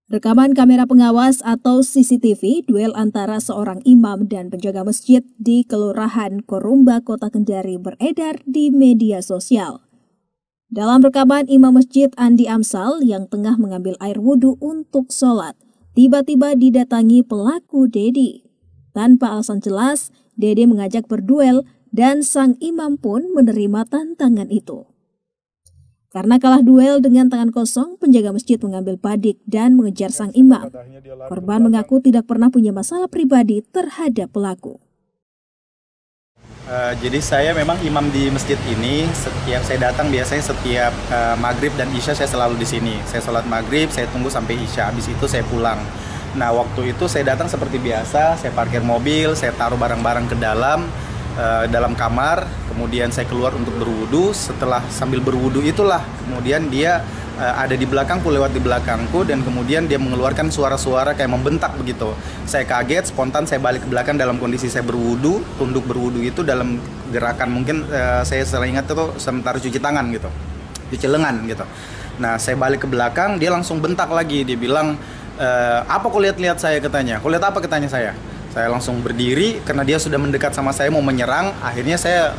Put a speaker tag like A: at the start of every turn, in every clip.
A: Rekaman kamera pengawas atau CCTV duel antara seorang imam dan penjaga masjid di Kelurahan Korumba, Kota Kendari beredar di media sosial. Dalam rekaman, imam masjid Andi Amsal yang tengah mengambil air wudhu untuk sholat, tiba-tiba didatangi pelaku Dedi. Tanpa alasan jelas, Dedi mengajak berduel dan sang imam pun menerima tantangan itu. Karena kalah duel dengan tangan kosong, penjaga masjid mengambil badik dan mengejar sang imam. Korban mengaku tidak pernah punya masalah pribadi terhadap pelaku.
B: Jadi saya memang imam di masjid ini. Setiap saya datang biasanya setiap maghrib dan isya saya selalu di sini. Saya sholat maghrib, saya tunggu sampai isya. Habis itu saya pulang. Nah, waktu itu saya datang seperti biasa. Saya parkir mobil, saya taruh barang-barang ke dalam kamar, kemudian saya keluar untuk berwudu. Setelah sambil berwudu itulah kemudian dia ada di belakangku, lewat di belakangku, dan kemudian dia mengeluarkan suara-suara kayak membentak begitu. Saya kaget, spontan saya balik ke belakang dalam kondisi saya berwudu, tunduk berwudu itu dalam gerakan mungkin saya sering ingat itu sementara cuci tangan gitu, cuci lengan gitu. Nah, saya balik ke belakang, dia langsung bentak lagi, dia bilang, apa kau lihat-lihat saya, katanya. Kau lihat apa, katanya saya. Saya langsung berdiri karena dia sudah mendekat sama saya mau menyerang. Akhirnya saya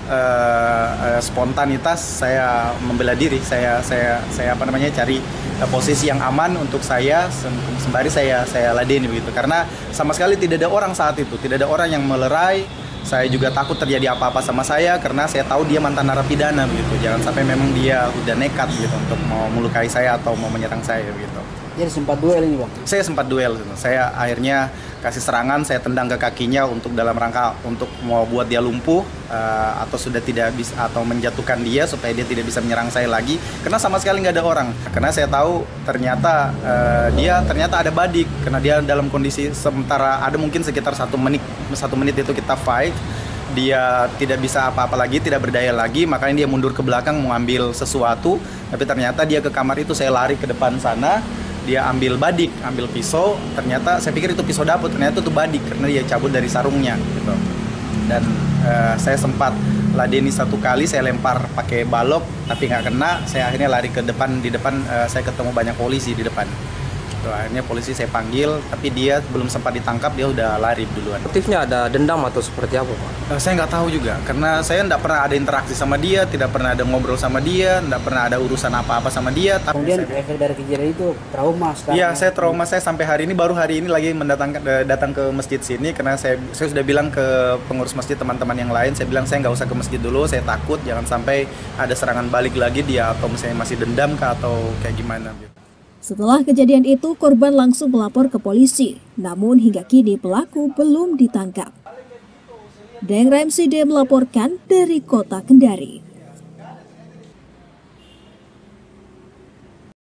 B: spontanitas saya membela diri. Saya cari posisi yang aman untuk saya sembari saya ladeni begitu. Karena sama sekali tidak ada orang saat itu, tidak ada orang yang melerai. Saya juga takut terjadi apa-apa sama saya karena saya tahu dia mantan narapidana begitu. Jangan sampai memang dia udah nekat gitu untuk mau melukai saya atau mau menyerang saya begitu.
C: Jadi sempat duel ini, Bang?
B: Saya sempat duel. Saya akhirnya kasih serangan, saya tendang ke kakinya untuk dalam rangka untuk mau buat dia lumpuh atau sudah tidak bisa atau menjatuhkan dia supaya dia tidak bisa menyerang saya lagi. Karena sama sekali nggak ada orang. Karena saya tahu ternyata dia ternyata ada badik. Karena dia dalam kondisi sementara ada mungkin sekitar 1 menit itu kita fight. Dia tidak bisa apa-apa lagi, tidak berdaya lagi, makanya dia mundur ke belakang mau ambil sesuatu. Tapi ternyata dia ke kamar itu, saya lari ke depan sana. Dia ambil badik, ambil pisau, ternyata saya pikir itu pisau dapur, ternyata itu badik karena dia cabut dari sarungnya gitu. Dan saya sempat ladeni 1 kali, saya lempar pakai balok tapi nggak kena. Saya akhirnya lari ke depan, di depan saya ketemu banyak polisi di depan. Tuh, akhirnya polisi saya panggil, tapi dia belum sempat ditangkap, dia udah lari duluan.
C: Motifnya ada dendam atau seperti apa, Pak?
B: Saya nggak tahu juga, karena saya nggak pernah ada interaksi sama dia, tidak pernah ada ngobrol sama dia, nggak pernah ada urusan apa-apa sama dia.
C: Kemudian efek dari kejadian itu trauma sekarang?
B: Iya, saya trauma. Saya sampai hari ini, baru hari ini lagi datang ke masjid sini, karena saya sudah bilang ke pengurus masjid teman-teman yang lain, saya bilang saya nggak usah ke masjid dulu, saya takut jangan sampai ada serangan balik lagi dia, atau misalnya masih dendam kah atau kayak gimana gitu.
A: Setelah kejadian itu, korban langsung melapor ke polisi. Namun hingga kini pelaku belum ditangkap. Deng Ramside melaporkan dari Kota Kendari.